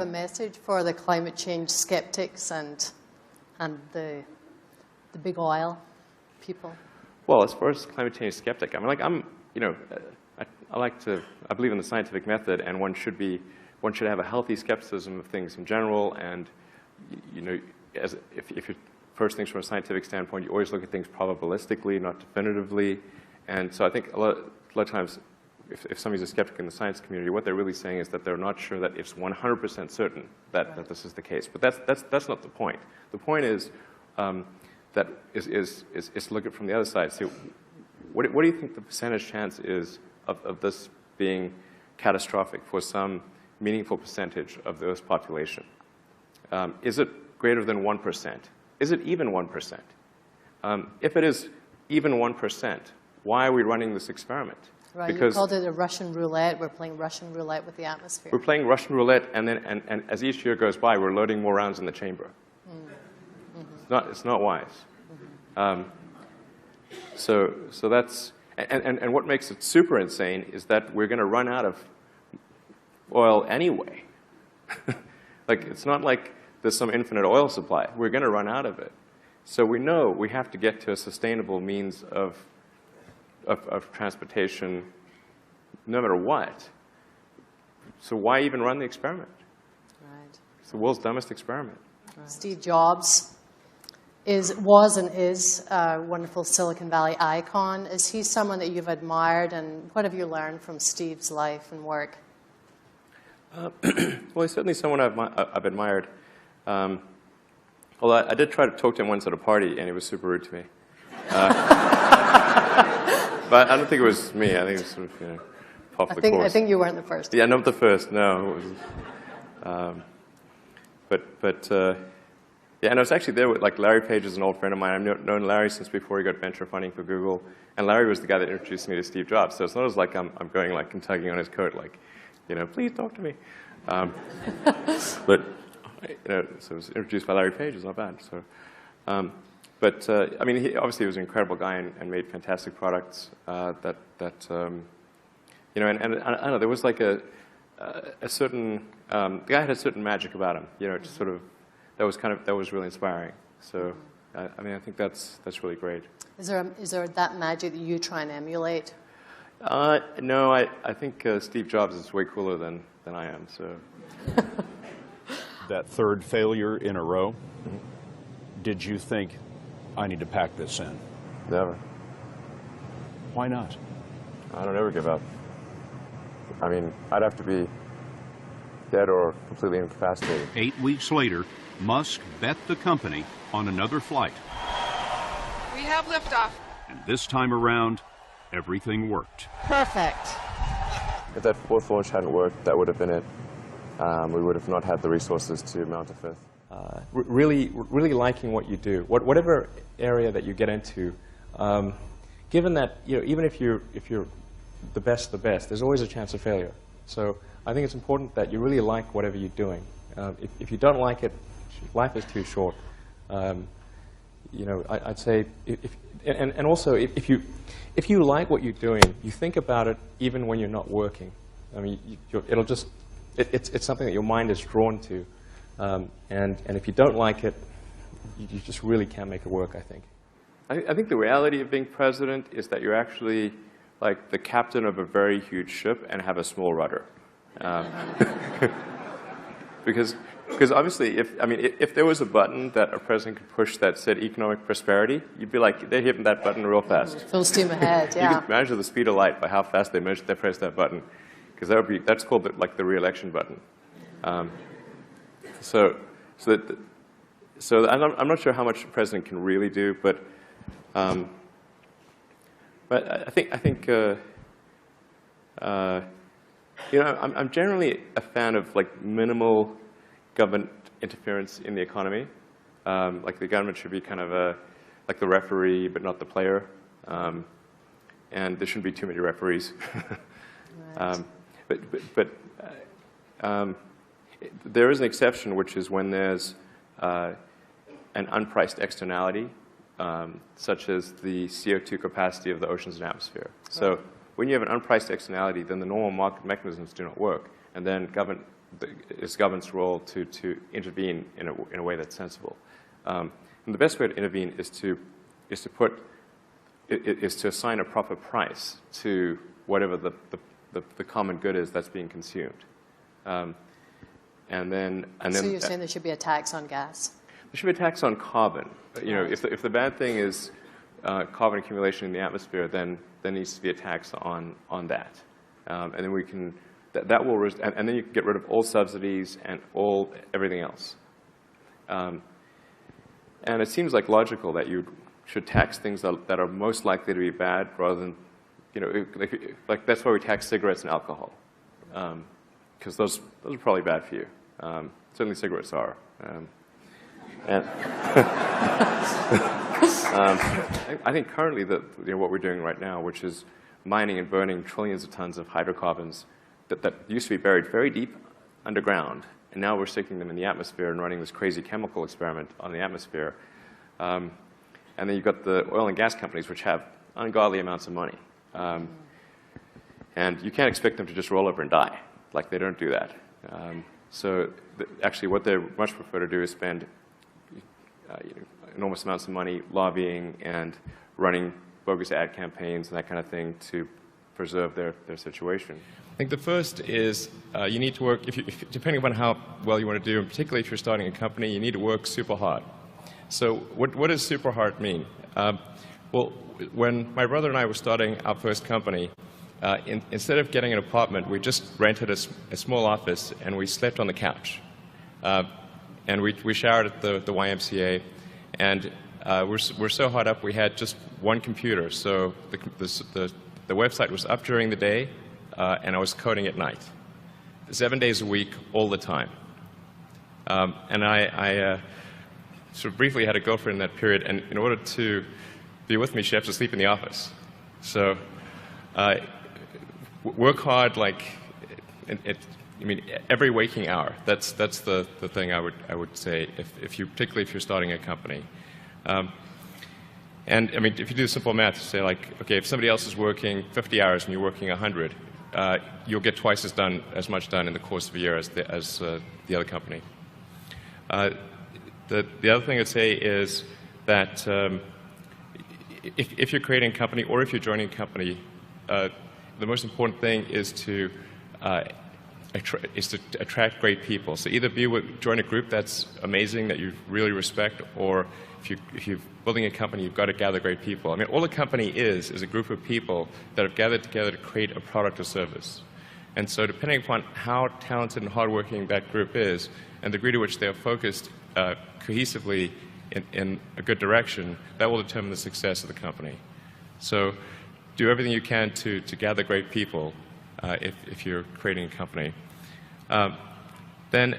message for the climate change skeptics and the big oil people? Well, as far as climate change skeptic, I mean, like I believe in the scientific method, and one should have a healthy skepticism of things in general. And if you first things from a scientific standpoint, you always look at things probabilistically, not definitively. And so I think a lot of times, if somebody's a skeptic in the science community, what they're really saying is that they're not sure that it's 100% certain that this is the case. But that's not the point. The point is to look at it from the other side. So what do you think the percentage chance is of this being catastrophic for some meaningful percentage of the Earth's population? Is it greater than 1%? Is it even 1%? If it is even 1%, why are we running this experiment? Right, you called it a Russian roulette. We're playing Russian roulette with the atmosphere. We're playing Russian roulette, and as each year goes by, we're loading more rounds in the chamber. Mm-hmm. It's not wise. Mm-hmm. So that's, and what makes it super insane is that we're going to run out of oil anyway. Like, it's not like there's some infinite oil supply. We're going to run out of it. So we know we have to get to a sustainable means of transportation no matter what. So why even run the experiment? Right. It's the world's dumbest experiment. Right. Steve Jobs was and is a wonderful Silicon Valley icon. Is he someone that you've admired, and what have you learned from Steve's life and work? Well, he's certainly someone I've admired. Although I did try to talk to him once at a party, and he was super rude to me. But I don't think it was me. I think it was sort of, off the course. I think you weren't the first. Yeah, not the first. No. It was, yeah, and I was actually there with, like, Larry Page is an old friend of mine. I've known Larry since before he got venture funding for Google, and Larry was the guy that introduced me to Steve Jobs. So it's not as like I'm going like and tugging on his coat, like, please talk to me. But so it was introduced by Larry Page. It's not bad. So. I mean, he obviously was an incredible guy and made fantastic products and I don't know, there was like a certain, the guy had a certain magic about him, just sort of, that was really inspiring. So, I mean, I think that's really great. Is there that magic that you try and emulate? No, I think Steve Jobs is way cooler than I am, so. That third failure in a row, did you think, I need to pack this in? Never. Why not? I don't ever give up. I mean, I'd have to be dead or completely incapacitated. 8 weeks later, Musk bet the company on another flight. We have liftoff. And this time around, everything worked. Perfect. If that fourth launch hadn't worked, that would have been it. We would have not had the resources to mount a fifth. Really liking what you do, whatever area that you get into, given that even if you're the best, there's always a chance of failure. So I think it's important that you really like whatever you're doing. If you don't like it, life is too short. I'd say and also if you like what you're doing, you think about it even when you're not working. I mean, it's something that your mind is drawn to. And if you don't like it, you just really can't make it work, I think. I think the reality of being president is that you're actually like the captain of a very huge ship and have a small rudder. Because obviously, if there was a button that a president could push that said economic prosperity, you'd be like, they're hitting that button real fast. Full steam ahead, yeah. You could measure the speed of light by how fast they press that button. Because that's called the re-election button. So I'm not sure how much the president can really do, but I think I'm generally a fan of like minimal government interference in the economy. Like the government should be kind of like the referee, but not the player, and there shouldn't be too many referees. Right. There is an exception, which is when there's an unpriced externality, such as the CO2 capacity of the oceans and atmosphere. So when you have an unpriced externality, then the normal market mechanisms do not work, and then government it's government's role to intervene in a way that's sensible. And the best way to intervene is to assign a proper price to whatever the common good is that's being consumed. So you're saying there should be a tax on gas? There should be a tax on carbon. You know, if the bad thing is carbon accumulation in the atmosphere, then there needs to be a tax on that, and then we can that will and then you can get rid of all subsidies and everything else. And it seems like logical that you should tax things that are most likely to be bad, rather than, you know, like that's why we tax cigarettes and alcohol, because those are probably bad for you. Certainly cigarettes are. I think currently what we're doing right now, which is mining and burning trillions of tons of hydrocarbons that used to be buried very deep underground, and now we're sticking them in the atmosphere and running this crazy chemical experiment on the atmosphere. And then you've got the oil and gas companies, which have ungodly amounts of money. And you can't expect them to just roll over and die. Like, they don't do that. So actually what they much prefer to do is spend enormous amounts of money lobbying and running bogus ad campaigns and that kind of thing to preserve their situation. I think the first is you need to work, depending upon how well you want to do, and particularly if you're starting a company, you need to work super hard. So what does super hard mean? Well, when my brother and I were starting our first company, instead of getting an apartment, we just rented a small office and we slept on the couch. And we showered at the YMCA, and we're so hot up we had just one computer. So the website was up during the day, and I was coding at night, 7 days a week, all the time. And I sort of briefly had a girlfriend in that period, and in order to be with me, she had to sleep in the office. So work hard, like I mean, every waking hour. That's the thing I would say, particularly if you're starting a company. And I mean, if you do simple math, you say like, okay, if somebody else is working 50 hours and you're working 100, you'll get twice as much done in the course of a year as the other company. The other thing I'd say is that if you're creating a company or if you're joining a company, the most important thing is to attract great people. So either join a group that's amazing, that you really respect, or if you're building a company, you've got to gather great people. I mean, all a company is a group of people that have gathered together to create a product or service. And so depending upon how talented and hardworking that group is, and the degree to which they are focused cohesively in a good direction, that will determine the success of the company. So do everything you can to gather great people if you're creating a company. Then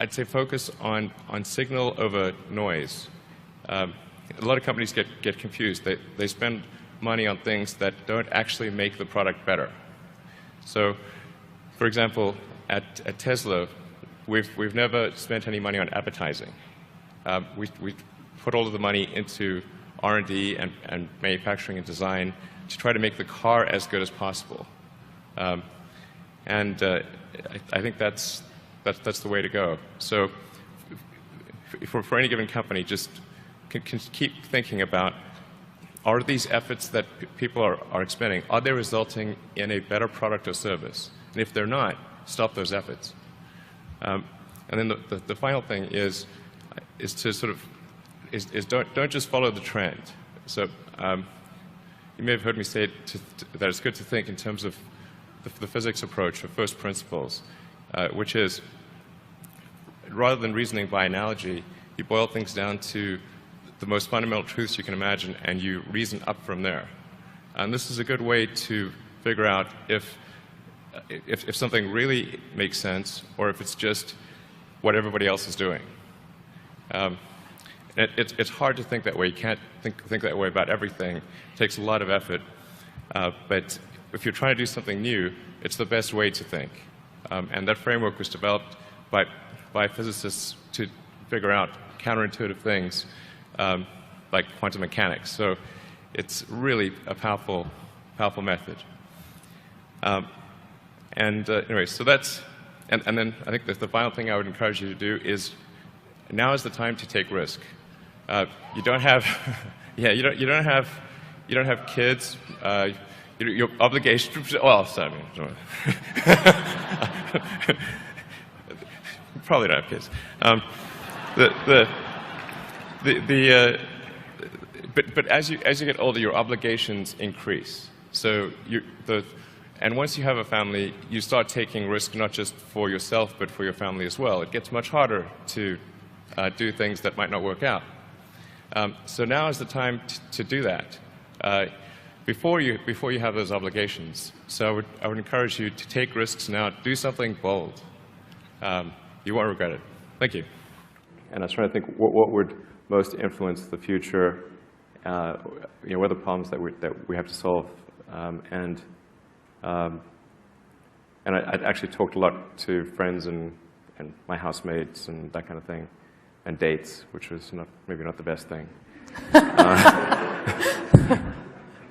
I'd say focus on signal over noise. A lot of companies get confused. They spend money on things that don't actually make the product better. So, for example, at Tesla, we've never spent any money on advertising. We put all of the money into R&D and manufacturing and design to try to make the car as good as possible. I think that's the way to go. So for any given company, just can keep thinking about, are these efforts that people are expending, are they resulting in a better product or service? And if they're not, stop those efforts. And then the final thing is to sort of don't just follow the trend. So you may have heard me say that it's good to think in terms of the physics approach of first principles, which is, rather than reasoning by analogy, you boil things down to the most fundamental truths you can imagine, and you reason up from there. And this is a good way to figure out if something really makes sense, or if it's just what everybody else is doing. It's hard to think that way. You can't think that way about everything. It takes a lot of effort. But if you're trying to do something new, it's the best way to think. And that framework was developed by physicists to figure out counterintuitive things like quantum mechanics. So it's really a powerful method. Anyway, so that's and then I think the final thing I would encourage you to do is, now is the time to take risk. You don't have, yeah, you don't have kids. Your obligation. Well, sorry, probably don't have kids. But as you get older, your obligations increase. So and once you have a family, you start taking risk not just for yourself, but for your family as well. It gets much harder to do things that might not work out. So now is the time to do that before you have those obligations. So I would encourage you to take risks now. Do something bold. You won't regret it. Thank you. And I was trying to think what would most influence the future. What are the problems that we have to solve? And I actually talked a lot to friends and my housemates and that kind of thing, and dates, which was maybe not the best thing.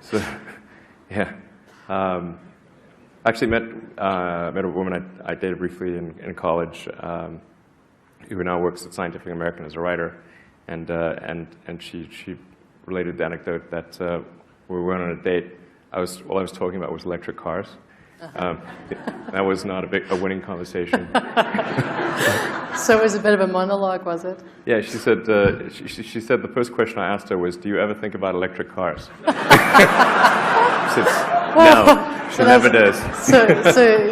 So, yeah. Actually met a woman I dated briefly in college, who now works at Scientific American as a writer, and she related the anecdote that when we went on a date, all I was talking about was electric cars. That was not a winning conversation. So it was a bit of a monologue, was it? Yeah, she said she said the first question I asked her was, "Do you ever think about electric cars?" She said, "No." She never does. So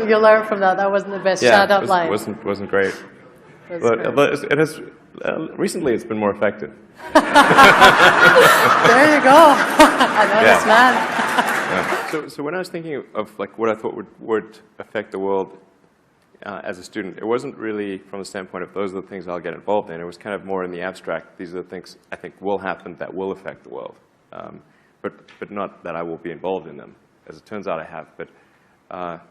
you learn from that. That wasn't the best shout-out line. Wasn't great. But it has recently it's been more effective. There you go. I know this man. Yeah. So when I was thinking of like what I thought would affect the world as a student, it wasn't really from the standpoint of those are the things I'll get involved in. It was kind of more in the abstract. These are the things I think will happen that will affect the world, but not that I will be involved in them. As it turns out, I have. But I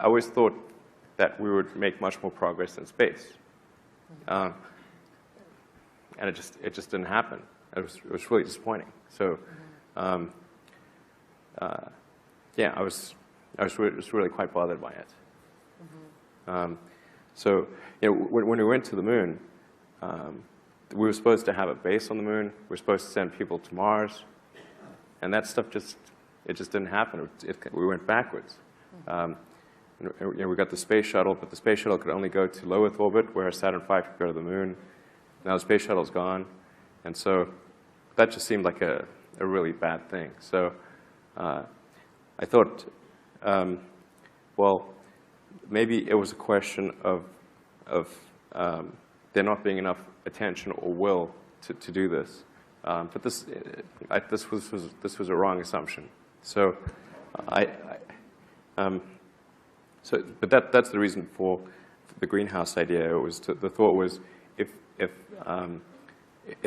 always thought that we would make much more progress in space, and it just didn't happen. It was really disappointing. So, yeah, I was really quite bothered by it. So, when we went to the moon, we were supposed to have a base on the moon. We were supposed to send people to Mars, and that stuff just didn't happen. We went backwards. We got the space shuttle, but the space shuttle could only go to low Earth orbit, whereas Saturn V could go to the moon. Now the space shuttle's gone, and so that just seemed like a really bad thing. So I thought, well, maybe it was a question of there not being enough attention or will to do this. But this was a wrong assumption. So but that's the reason for the greenhouse idea. It was the thought was if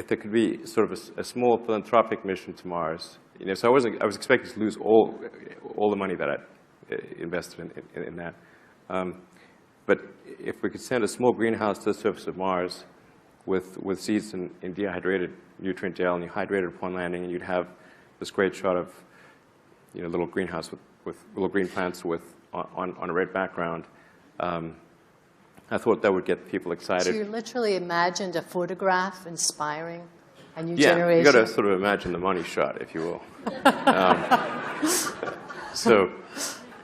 there could be sort of a small philanthropic mission to Mars, so I was expecting to lose all the money that I invested in that. But if we could send a small greenhouse to the surface of Mars with seeds in dehydrated nutrient gel, and you hydrate it upon landing, and you'd have this great shot of little greenhouse with little green plants on a red background. I thought that would get people excited. So you literally imagined a photograph inspiring a new yeah, generation? Yeah, you got to sort of imagine the money shot, if you will.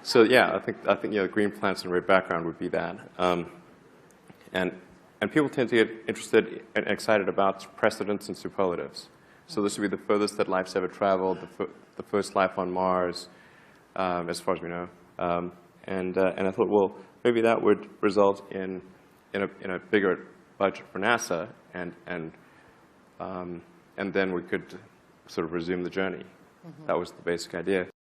So yeah, I think green plants and red background would be that. And people tend to get interested and excited about precedents and superlatives. So this would be the furthest that life's ever traveled, the first life on Mars, as far as we know. And I thought, well, maybe that would result in a bigger budget for NASA, and then we could sort of resume the journey. That was the basic idea.